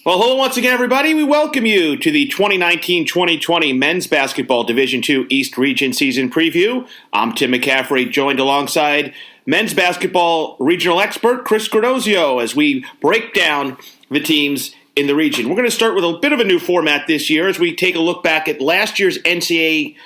Well, hello once again, everybody. We welcome you to the 2019-2020 Men's Basketball Division II East Region Season Preview. I'm Tim McCaffrey, joined alongside men's basketball regional expert Chris Gradozio as we break down the teams in the region. We're going to start with a bit of a new format this year as we take a look back at last year's NCAA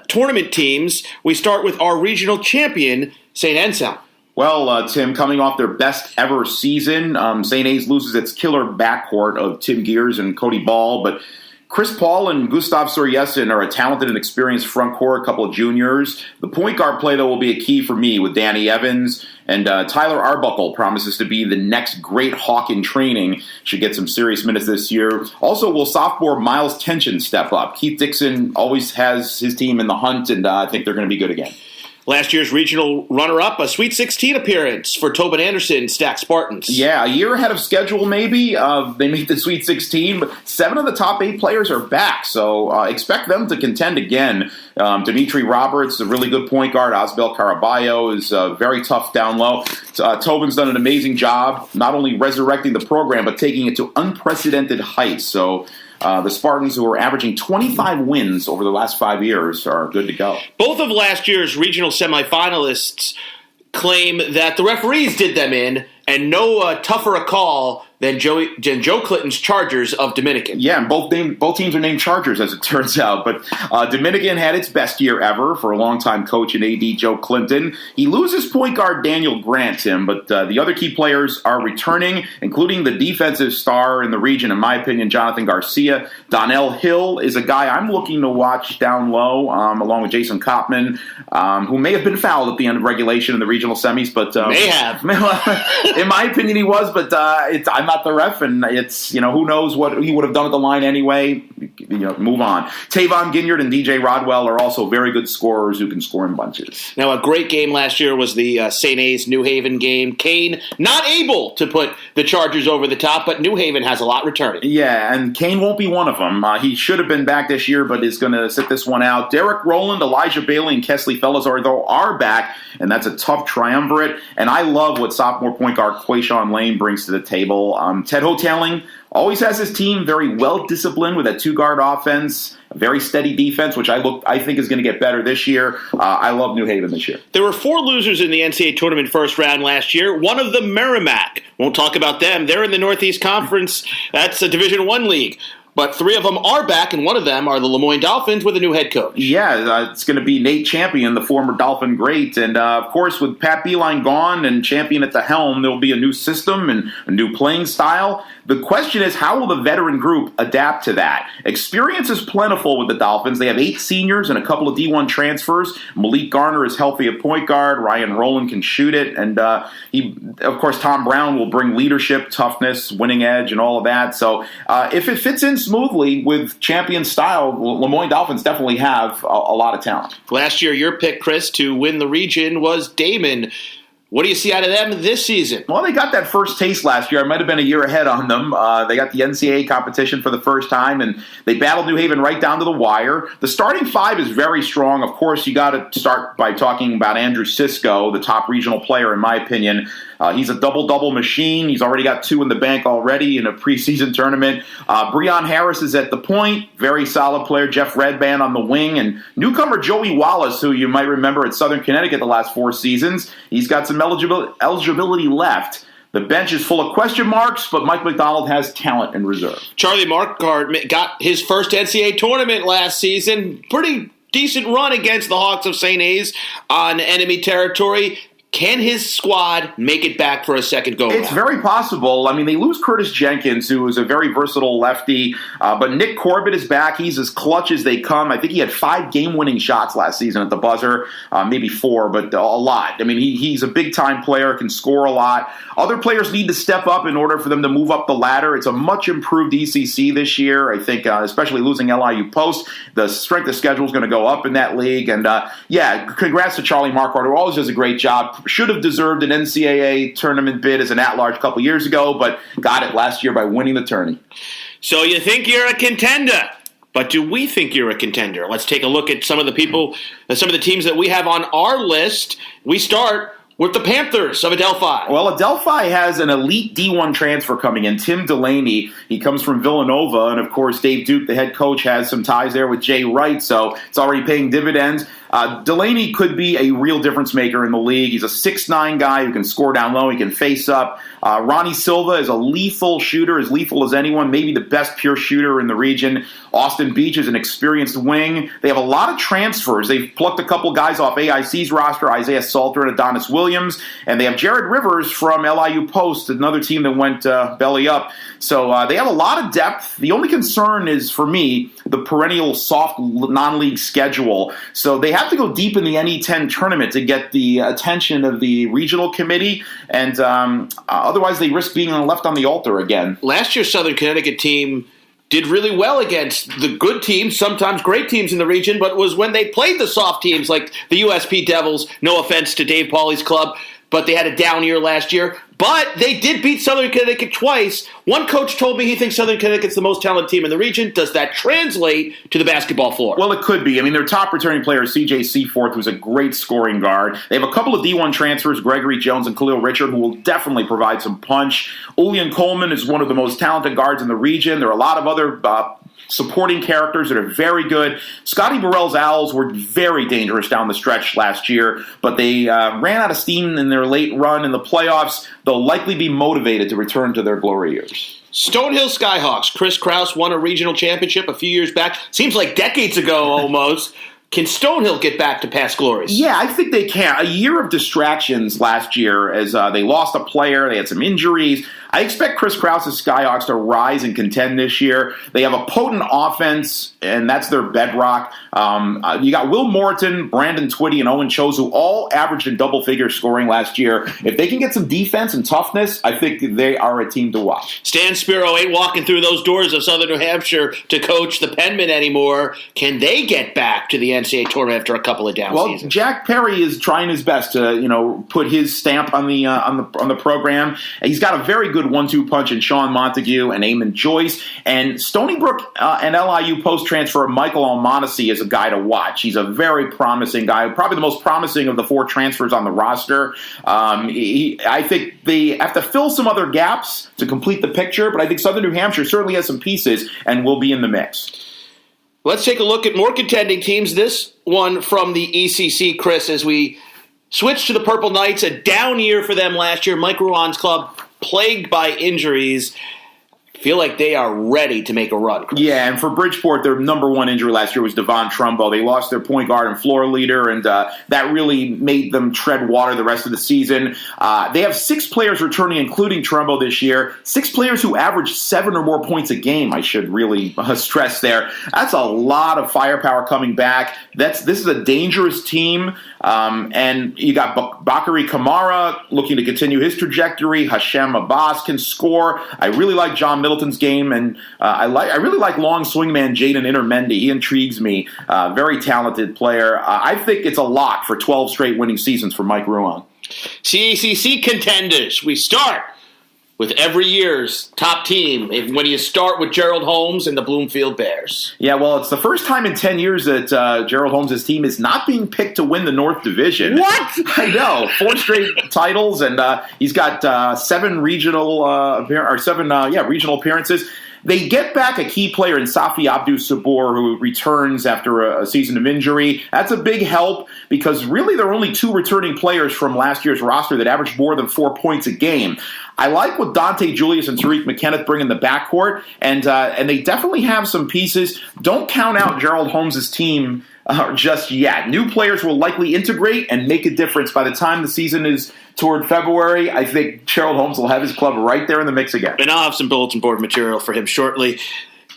tournament teams. We start with our regional champion, St. Anselm. Well, Tim, coming off their best ever season, St. A's loses its killer backcourt of Tim Gears and Cody Ball, but Chris Paul and Gustav Soryesin are a talented and experienced front court, a couple of juniors. The point guard play, though, will be a key for me with Danny Evans, and Tyler Arbuckle promises to be the next great Hawk in training. Should get some serious minutes this year. Also, will sophomore Miles Tension step up? Keith Dixon always has his team in the hunt, and I think they're going to be good again. Last year's regional runner-up, a Sweet 16 appearance for Tobin Anderson, Stack Spartans. Yeah, a year ahead of schedule maybe. They made the Sweet 16, but 7 of the top 8 players are back, so expect them to contend again. Dimitri Roberts, a really good point guard. Osbel Caraballo is very tough down low. Tobin's done an amazing job, not only resurrecting the program, but taking it to unprecedented heights. So the Spartans, who are averaging 25 wins over the last 5 years, are good to go. Both of last year's regional semifinalists claim that the referees did them in, and no tougher a call than Joe Clinton's Chargers of Dominican. Yeah, and both teams are named Chargers, as it turns out. But Dominican had its best year ever for a longtime coach and AD Joe Clinton. He loses point guard Daniel Grant, Tim, but the other key players are returning, including the defensive star in the region, in my opinion, Jonathan Garcia. Donnell Hill is a guy I'm looking to watch down low, along with Jason Kopman, who may have been fouled at the end of regulation in the regional semis. But may have. In my opinion, he was, but I'm not the ref, and it's, who knows what he would have done at the line anyway. Move on. Tavon Ginyard and DJ Rodwell are also very good scorers who can score in bunches. Now, a great game last year was the St. A's New Haven game. Kane not able to put the Chargers over the top, but New Haven has a lot returning. Yeah, and Kane won't be one of them. He should have been back this year, but is going to sit this one out. Derek Rowland, Elijah Bailey, and Kesley Felizar, though, are back, and that's a tough triumvirate. And I love what sophomore point guard Quayshawn Lane brings to the table. Ted Hoteling always has his team very well disciplined with a 2-guard offense, a very steady defense, which I think is going to get better this year. I love New Haven this year. There were 4 losers in the NCAA tournament first round last year. One of them, Merrimack. Won't talk about them. They're in the Northeast Conference. That's a Division I league. But 3 of them are back, and one of them are the Lemoyne Dolphins with a new head coach. Yeah, it's going to be Nate Champion, the former Dolphin great. And, of course, with Pat Beeline gone and Champion at the helm, there will be a new system and a new playing style. The question is, how will the veteran group adapt to that? Experience is plentiful with the Dolphins. They have 8 seniors and a couple of D1 transfers. Malik Garner is healthy at point guard. Ryan Rowland can shoot it. And, of course, Tom Brown will bring leadership, toughness, winning edge, and all of that. So if it fits in smoothly with champion style, Lemoyne Dolphins definitely have a lot of talent. Last year, your pick, Chris, to win the region was Damon. What do you see out of them this season? Well, they got that first taste last year. I might have been a year ahead on them. They got the NCAA competition for the first time, and they battled New Haven right down to the wire. The starting 5 is very strong. Of course, you got to start by talking about Andrew Sisko, the top regional player, in my opinion. He's a double-double machine. He's already got 2 in the bank already in a preseason tournament. Breon Harris is at the point. Very solid player. Jeff Redband on the wing. And newcomer Joey Wallace, who you might remember at Southern Connecticut the last 4 seasons. He's got some eligibility left. The bench is full of question marks, but Mike McDonald has talent in reserve. Charlie Markard got his first NCAA tournament last season. Pretty decent run against the Hawks of St. A's on enemy territory. Can his squad make it back for a second go-around? It's very possible. I mean, they lose Curtis Jenkins, who is a very versatile lefty, but Nick Corbett is back. He's as clutch as they come. I think he had 5 game-winning shots last season at the buzzer, maybe 4, but a lot. I mean, he's a big-time player, can score a lot. Other players need to step up in order for them to move up the ladder. It's a much-improved ECC this year. I think, especially losing LIU Post, the strength of schedule is going to go up in that league. And, congrats to Charlie Marquardt, who always does a great job. Should have deserved an NCAA tournament bid as an at-large a couple years ago, but got it last year by winning the tourney. So you think you're a contender, but do we think you're a contender? Let's take a look at some of the teams that we have on our list. We start with the Panthers of Adelphi. Well, Adelphi has an elite D1 transfer coming in, Tim Delaney. He comes from Villanova, and of course, Dave Duke, the head coach, has some ties there with Jay Wright, so it's already paying dividends. Delaney could be a real difference maker in the league. He's a 6'9 guy who can score down low. He can face up. Ronnie Silva is a lethal shooter, as lethal as anyone, maybe the best pure shooter in the region. Austin Beach is an experienced wing. They have a lot of transfers. They've plucked a couple guys off AIC's roster, Isaiah Salter and Adonis Williams, and they have Jared Rivers from LIU Post, another team that went belly up. So they have a lot of depth. The only concern is, for me, the perennial soft non-league schedule. So they have to go deep in the NE10 tournament to get the attention of the regional committee, and otherwise they risk being left on the altar again. Last year's Southern Connecticut team did really well against the good teams, sometimes great teams in the region, but it was when they played the soft teams like the USP Devils, no offense to Dave Pauly's club, but they had a down year last year. But they did beat Southern Connecticut twice. One coach told me he thinks Southern Connecticut's the most talented team in the region. Does that translate to the basketball floor? Well, it could be. I mean, their top returning player is C.J. Seaforth, who's a great scoring guard. They have a couple of D1 transfers, Gregory Jones and Khalil Richard, who will definitely provide some punch. Ulian Coleman is one of the most talented guards in the region. There are a lot of other supporting characters that are very good. Scotty Burrell's Owls were very dangerous down the stretch last year, but they ran out of steam in their late run in the playoffs. They'll likely be motivated to return to their glory years. Stonehill Skyhawks. Chris Krause won a regional championship a few years back. Seems like decades ago almost. Can Stonehill get back to past glories? Yeah, I think they can. A year of distractions last year as they lost a player, they had some injuries. I expect Chris Krause's Skyhawks to rise and contend this year. They have a potent offense, and that's their bedrock. You got Will Morton, Brandon Twitty, and Owen Chosu all averaged in double-figure scoring last year. If they can get some defense and toughness, I think they are a team to watch. Stan Spiro ain't walking through those doors of Southern New Hampshire to coach the Penmen anymore. Can they get back to the NCAA tournament after a couple of down seasons? Jack Perry is trying his best to put his stamp on the program. He's got a very good 1-2 punch in Sean Montague and Eamon Joyce. And Stony Brook and LIU post transfer Michael Almonacey is a guy to watch. He's a very promising guy, probably the most promising of the 4 transfers on the roster. I think they have to fill some other gaps to complete the picture, but I think Southern New Hampshire certainly has some pieces and will be in the mix. Let's take a look at more contending teams. This one from the ECC, Chris, as we switch to the Purple Knights. A down year for them last year. Mike Ruan's club plagued by injuries. Feel like they are ready to make a run, Chris. Yeah, and for Bridgeport, their number one injury last year was Devon Trumbo. They lost their point guard and floor leader, and that really made them tread water the rest of the season. They have 6 players returning, including Trumbo this year. 6 players who average 7 or more points a game, I should really stress there. That's a lot of firepower coming back. This is a dangerous team. And you got Bakary Kamara looking to continue his trajectory. Hashem Abbas can score. I really like John Middleton's game, and I really like long swingman Jaden Intermendi. He intrigues me. Very talented player. I think it's a lock for 12 straight winning seasons for Mike Ruan. CACC contenders. We start with every year's top team when you start with Gerald Holmes and the Bloomfield Bears. Yeah, well, it's the first time in 10 years that Gerald Holmes' team is not being picked to win the North Division. What? I know. 4 straight titles, and he's got 7 regional regional appearances. They get back a key player in Safi Abdus-Sabor, who returns after a season of injury. That's a big help because really there are only 2 returning players from last year's roster that averaged more than 4 points a game. I like what Dante Julius and Tariq McKenna bring in the backcourt, and they definitely have some pieces. Don't count out Gerald Holmes' team just yet. New players will likely integrate and make a difference by the time the season is toward February. I think Gerald Holmes will have his club right there in the mix again. And I'll have some bulletin board material for him shortly.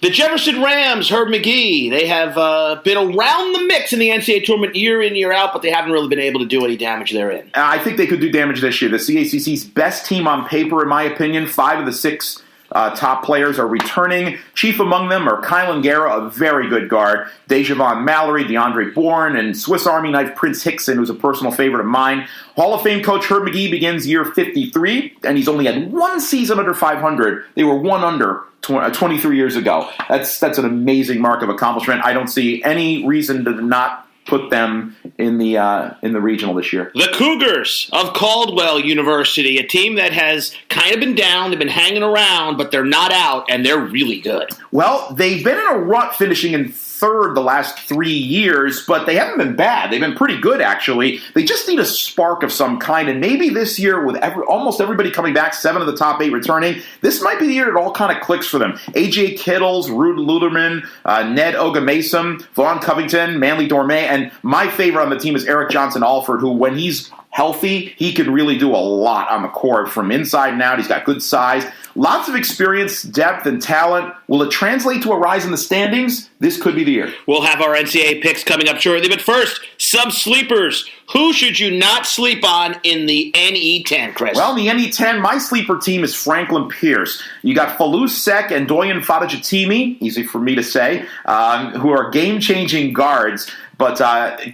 The Jefferson Rams, Herb McGee, they have been around the mix in the NCAA tournament year in, year out, but they haven't really been able to do any damage therein. I think they could do damage this year. The CACC's best team on paper, in my opinion. 5 of the 6 top players are returning. Chief among them are Kylan Guerra, a very good guard, Dejavon Mallory, DeAndre Bourne, and Swiss Army knife Prince Hickson, who's a personal favorite of mine. Hall of Fame coach Herb McGee begins year 53, and he's only had 1 season under 500. They were 1 under 23 years ago. That's an amazing mark of accomplishment. I don't see any reason to not put them in the regional this year. The Cougars of Caldwell University, a team that has kind of been down. They've been hanging around, but they're not out, and they're really good. Well, they've been in a rut finishing in third the last 3 years, but they haven't been bad. They've been pretty good, actually. They just need a spark of some kind, and maybe this year, with almost everybody coming back, 7 of the top 8 returning, this might be the year it all kind of clicks for them. A.J. Kittles, Rude Luderman, Ned Ogamesom, Vaughn Covington, Manly Dormay, and my favorite on the team is Eric Johnson-Alford, who, when he's healthy, he can really do a lot on the court from inside and out. He's got good size, lots of experience, depth, and talent. Will it translate to a rise in the standings? This could be the year. We'll have our NCAA picks coming up shortly, but first, some sleepers. Who should you not sleep on in the NE10, Chris? Well, in the NE10, my sleeper team is Franklin Pierce. You got Falou Sek and Doyen Fadajatimi, easy for me to say, who are game-changing guards. But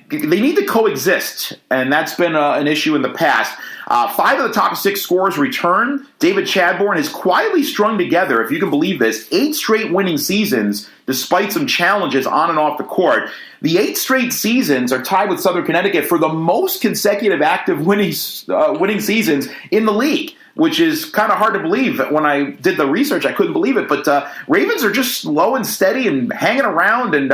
they need to coexist, and that's been an issue in the past. 5 of the top 6 scorers return. David Chadbourne has quietly strung together, if you can believe this, 8 straight winning seasons despite some challenges on and off the court. The 8 straight seasons are tied with Southern Connecticut for the most consecutive active winning seasons in the league, which is kind of hard to believe. When I did the research, I couldn't believe it. But Ravens are just slow and steady and hanging around, and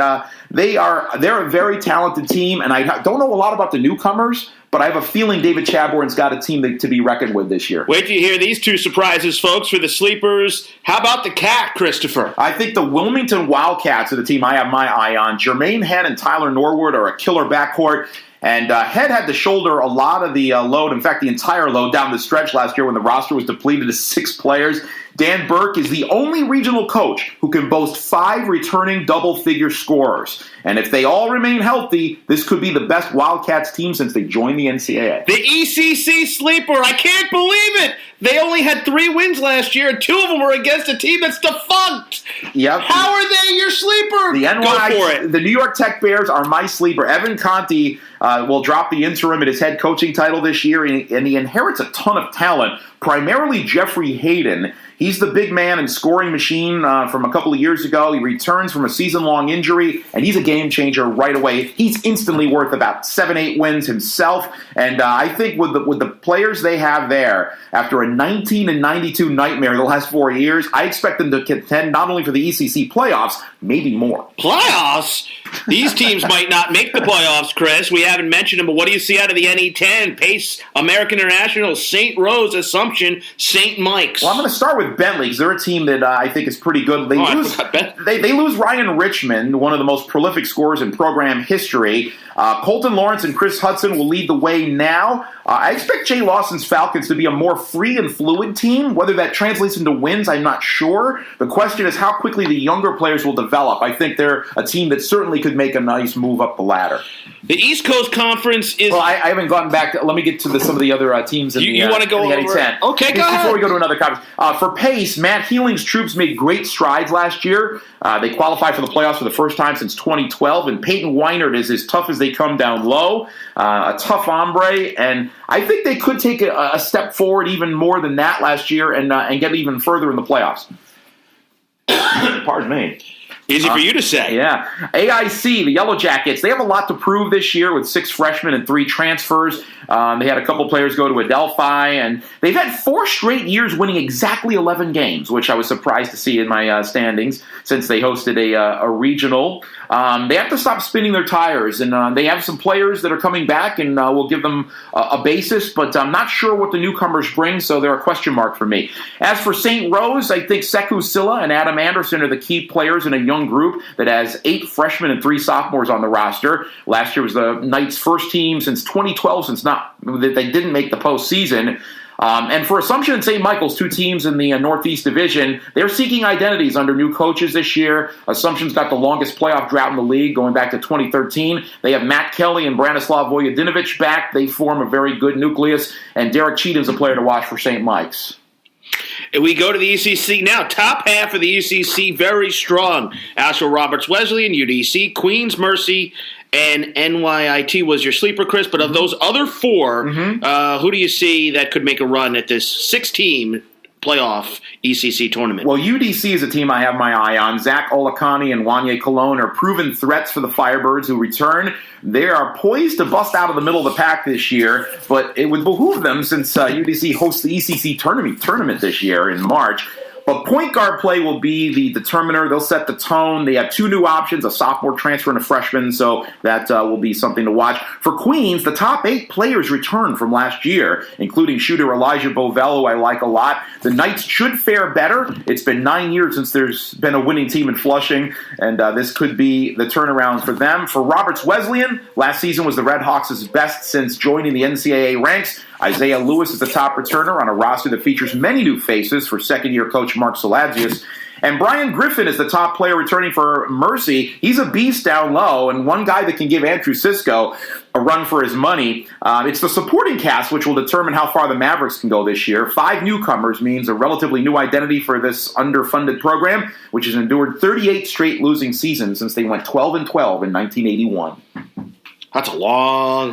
they're a very talented team. And I don't know a lot about the newcomers, but I have a feeling David Chadbourne's got a team to be reckoned with this year. Wait till you hear these 2 surprises, folks, for the sleepers. How about the Cat, Christopher? I think the Wilmington Wildcats are the team I have my eye on. Jermaine Head and Tyler Norwood are a killer backcourt. And Head had to shoulder a lot of the load, in fact, the entire load down the stretch last year when the roster was depleted to 6 players. Dan Burke is the only regional coach who can boast 5 returning double-figure scorers. And if they all remain healthy, this could be the best Wildcats team since they joined the NCAA. The ECC sleeper, I can't believe it! They only had 3 wins last year, and 2 of them were against a team that's defunct! Yep. How are they your sleeper? Go for it. The New York Tech Bears are my sleeper. Evan Conti will drop the interim at his head coaching title this year, and he inherits a ton of talent, primarily Jeffrey Hayden. He's the big man and scoring machine from a couple of years ago. He returns from a season-long injury, and he's a game changer right away. He's instantly worth about 7-8 wins himself, and I think with the players they have there, after a 19-92 nightmare the last 4 years, I expect them to contend not only for the ECC playoffs, maybe more. Playoffs? These teams might not make the playoffs, Chris. We haven't mentioned them, but what do you see out of the NE10? Pace, American International, St. Rose, Assumption, St. Mike's. Well, I'm going to start with Bentley, because they're a team that I think is pretty good. They lose Ryan Richmond, one of the most prolific scorers in program history. Colton Lawrence and Chris Hudson will lead the way now. I expect Jay Lawson's Falcons to be a more free and fluid team. Whether that translates into wins, I'm not sure. The question is how quickly the younger players will develop. I think they're a team that certainly could make a nice move up the ladder. The East Coast Conference is... Well, I haven't gotten back. Let me get to some of the other teams in you want to go in the over... NE10. Okay, go ahead. Before we go to another conference. For Pace, Matt Healing's troops made great strides last year. They qualified for the playoffs for the first time since 2012, and Peyton Weinert is as tough as they come down low, a tough hombre, and I think they could take a step forward even more than that last year and get even further in the playoffs. Pardon me. Easy for you to say. Yeah. AIC, the Yellow Jackets, they have a lot to prove this year with 6 freshmen and 3 transfers. They had a couple players go to Adelphi, and they've had 4 straight years winning exactly 11 games, which I was surprised to see in my standings since they hosted a regional. They have to stop spinning their tires, and they have some players that are coming back, and we'll give them a basis, but I'm not sure what the newcomers bring, so they're a question mark for me. As for St. Rose, I think Sekou Silla and Adam Anderson are the key players in a young group that has 8 freshmen and 3 sophomores on the roster. Last year was the Knights' first team since 2012, they didn't make the postseason. And for Assumption and St. Michael's, 2 teams in the Northeast Division, they're seeking identities under new coaches this year. Assumption's got the longest playoff drought in the league, going back to 2013. They have Matt Kelly and Branislav Vojadinovich back. They form a very good nucleus. And Derek Cheatham's a player to watch for St. Mike's. We go to the ECC now. Top half of the ECC, very strong. Asheville Roberts Wesleyan, UDC, Queens Mercy, and NYIT was your sleeper, Chris. But of those other 4, who do you see that could make a run at this 6-team playoff ECC tournament. Well, UDC is a team I have my eye on. Zach Olakani and Wanye Cologne are proven threats for the Firebirds who return. They are poised to bust out of the middle of the pack this year, but it would behoove them since UDC hosts the ECC tournament this year in March. But point guard play will be the determiner. They'll set the tone. They have two new options, a sophomore transfer and a freshman, so that will be something to watch. For Queens, the top 8 players return from last year, including shooter Elijah Bovell, who I like a lot. The Knights should fare better. It's been 9 years since there's been a winning team in Flushing, and this could be the turnaround for them. For Roberts Wesleyan, last season was the Red Hawks' best since joining the NCAA ranks. Isaiah Lewis is the top returner on a roster that features many new faces for second-year coach Mark Saladzius. And Brian Griffin is the top player returning for Mercy. He's a beast down low, and one guy that can give Andrew Sisko a run for his money. It's the supporting cast which will determine how far the Mavericks can go this year. 5 newcomers means a relatively new identity for this underfunded program, which has endured 38 straight losing seasons since they went 12-12 in 1981. That's a long.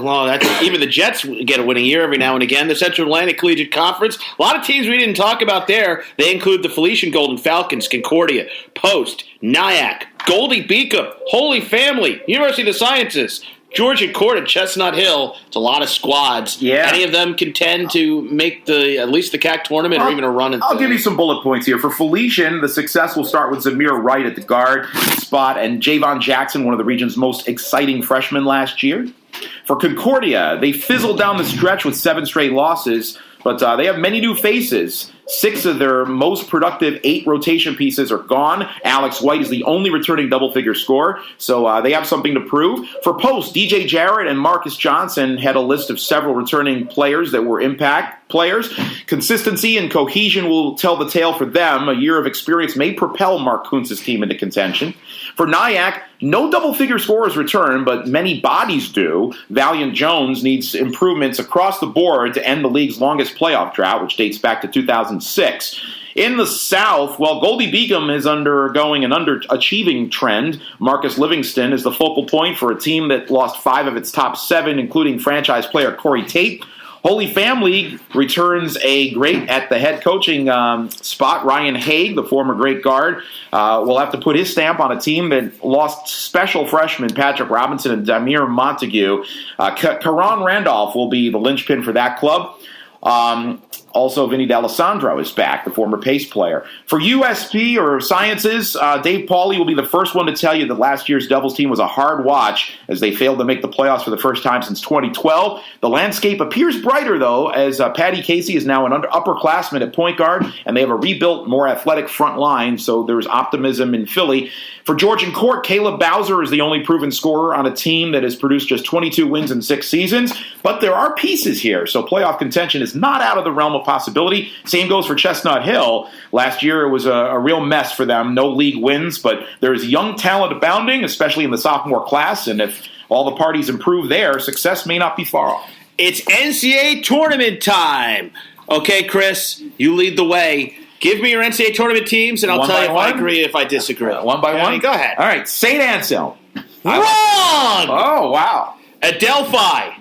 Even the Jets get a winning year every now and again. The Central Atlantic Collegiate Conference, a lot of teams we didn't talk about there. They include the Felician Golden Falcons, Concordia, Post, Nyack, Goldie Beacom, Holy Family, University of the Sciences, Georgia Court at Chestnut Hill. It's a lot of squads. Yeah. Any of them contend to make at least the CAC tournament or even a run? I'll give you some bullet points here. For Felician, the success will start with Zamir Wright at the guard spot and Javon Jackson, one of the region's most exciting freshmen last year. For Concordia, they fizzled down the stretch with 7 straight losses, but they have many new faces. 6 of their most productive 8 rotation pieces are gone. Alex White is the only returning double-figure scorer, so they have something to prove. For Post, DJ Jarrett and Marcus Johnson had a list of several returning players that were impact players. Consistency and cohesion will tell the tale for them. A year of experience may propel Mark Kuntz's team into contention. For Nyack, no double-figure scorers return, but many bodies do. Valiant Jones needs improvements across the board to end the league's longest playoff drought, which dates back to 2006. In the South, while Goldie Beacom is undergoing an underachieving trend, Marcus Livingston is the focal point for a team that lost 5 of its top 7, including franchise player Corey Tate. Holy Family returns a great at the head coaching spot. Ryan Haig, the former great guard, will have to put his stamp on a team that lost special freshmen Patrick Robinson and Damir Montague. Karan Randolph will be the linchpin for that club. Also, Vinny D'Alessandro is back, the former Pace player. For USP or Sciences, Dave Pauly will be the first one to tell you that last year's Devils team was a hard watch as they failed to make the playoffs for the first time since 2012. The landscape appears brighter, though, as Patty Casey is now an upperclassman at point guard, and they have a rebuilt, more athletic front line, so there's optimism in Philly. For Georgian Court, Caleb Bowser is the only proven scorer on a team that has produced just 22 wins in 6 seasons, but there are pieces here, so playoff contention is not out of the realm of possibility. Same goes for Chestnut Hill. Last year it was a real mess for them. No league wins, but there's young talent abounding, especially in the sophomore class, and if all the parties improve there, success may not be far off. It's NCAA tournament time. Okay, Chris, you lead the way. Give me your NCAA tournament teams, and I'll tell you if I agree if I disagree. One by one? Go ahead. All right, St. Anselm. Wrong! Oh, wow. Adelphi.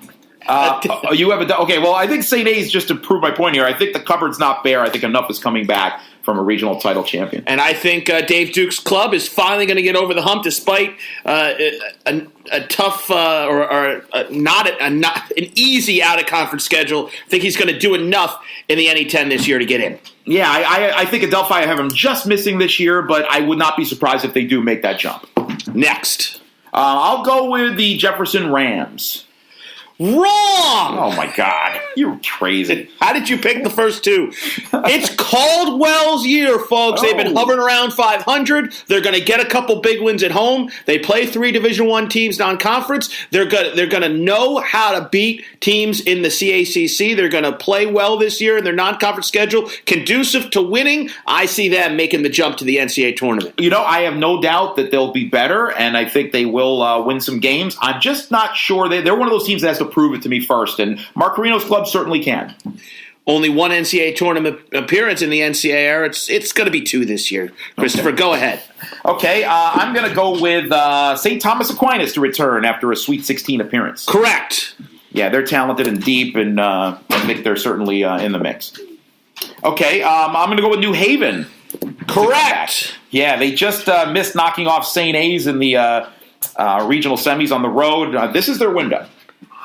You have okay, well, I think St. A's, just to prove my point here, I think the cupboard's not bare. I think enough is coming back from a regional title champion. And I think Dave Duke's club is finally going to get over the hump despite a tough not an easy out-of-conference schedule. I think he's going to do enough in the NE10 this year to get in. Yeah, I think Adelphi, I have him just missing this year, but I would not be surprised if they do make that jump. Next. I'll go with the Jefferson Rams. Wrong! Oh, my God. You're crazy. How did you pick the first 2? It's Caldwell's year, folks. They've been hovering around 500. They're going to get a couple big wins at home. They play 3 Division I teams non-conference. They're going to know how to beat teams in the CACC. They're going to play well this year in their non-conference schedule, conducive to winning. I see them making the jump to the NCAA tournament. You know, I have no doubt that they'll be better, and I think they will win some games. I'm just not sure. They're one of those teams that has to prove it to me first, and Mark Carino's club certainly can. Only one NCAA tournament appearance in the NCAA era. It's going to be 2 this year. Christopher, Go ahead. Okay, I'm going to go with St. Thomas Aquinas to return after a Sweet 16 appearance. Correct. Yeah, they're talented and deep, and I think they're certainly in the mix. Okay, I'm going to go with New Haven. Correct. Yeah, they just missed knocking off St. A's in the regional semis on the road. This is their window.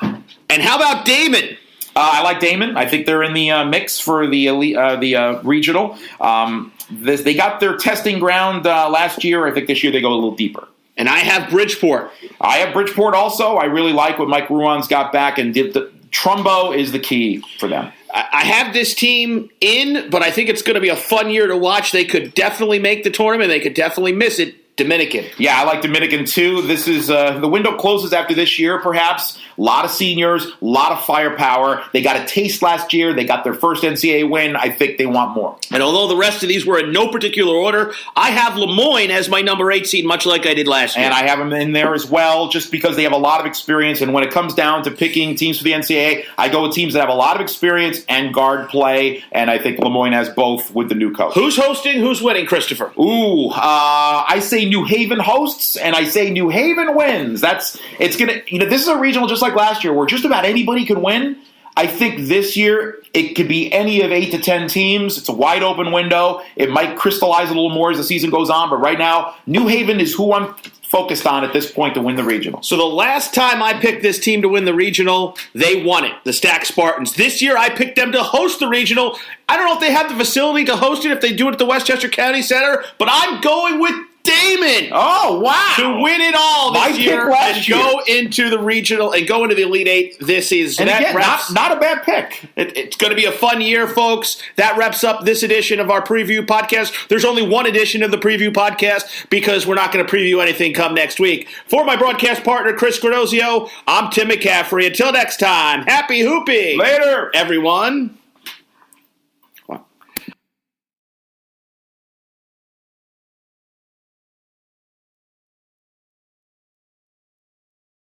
And how about Damon? I like Damon. I think they're in the mix for the regional. They got their testing ground last year. I think this year they go a little deeper. And I have Bridgeport. I have Bridgeport also. I really like what Mike Ruan's got back, and Trumbo is the key for them. I have this team in, but I think it's going to be a fun year to watch. They could definitely make the tournament. They could definitely miss it. Dominican. Yeah, I like Dominican too. This is the window closes after this year, perhaps. A lot of seniors, a lot of firepower. They got a taste last year. They got their first NCAA win. I think they want more. And although the rest of these were in no particular order, I have Lemoyne as my number 8 seed, much like I did last year. And I have them in there as well, just because they have a lot of experience. And when it comes down to picking teams for the NCAA, I go with teams that have a lot of experience and guard play. And I think Lemoyne has both with the new coach. Who's hosting? Who's winning, Christopher? I say New Haven hosts, and I say New Haven wins. This is a regional just like last year where just about anybody could win. I think this year it could be any of 8 to 10 teams. It's a wide open window. It might crystallize a little more as the season goes on, but right now New Haven is who I'm focused on at this point to win the regional. So the last time I picked this team to win the regional, they won it, the Stack Spartans. This year I picked them to host the regional. I don't know if they have the facility to host it, if they do it at the Westchester County Center, but I'm going with Damon. Oh, wow. To win it all this year and go into the regional and go into the Elite Eight. This is and again, not a bad pick. It's going to be a fun year, folks. That wraps up this edition of our preview podcast. There's only one edition of the preview podcast because we're not going to preview anything come next week. For my broadcast partner, Chris Gradozio, I'm Tim McCaffrey. Until next time, happy hooping. Later, everyone.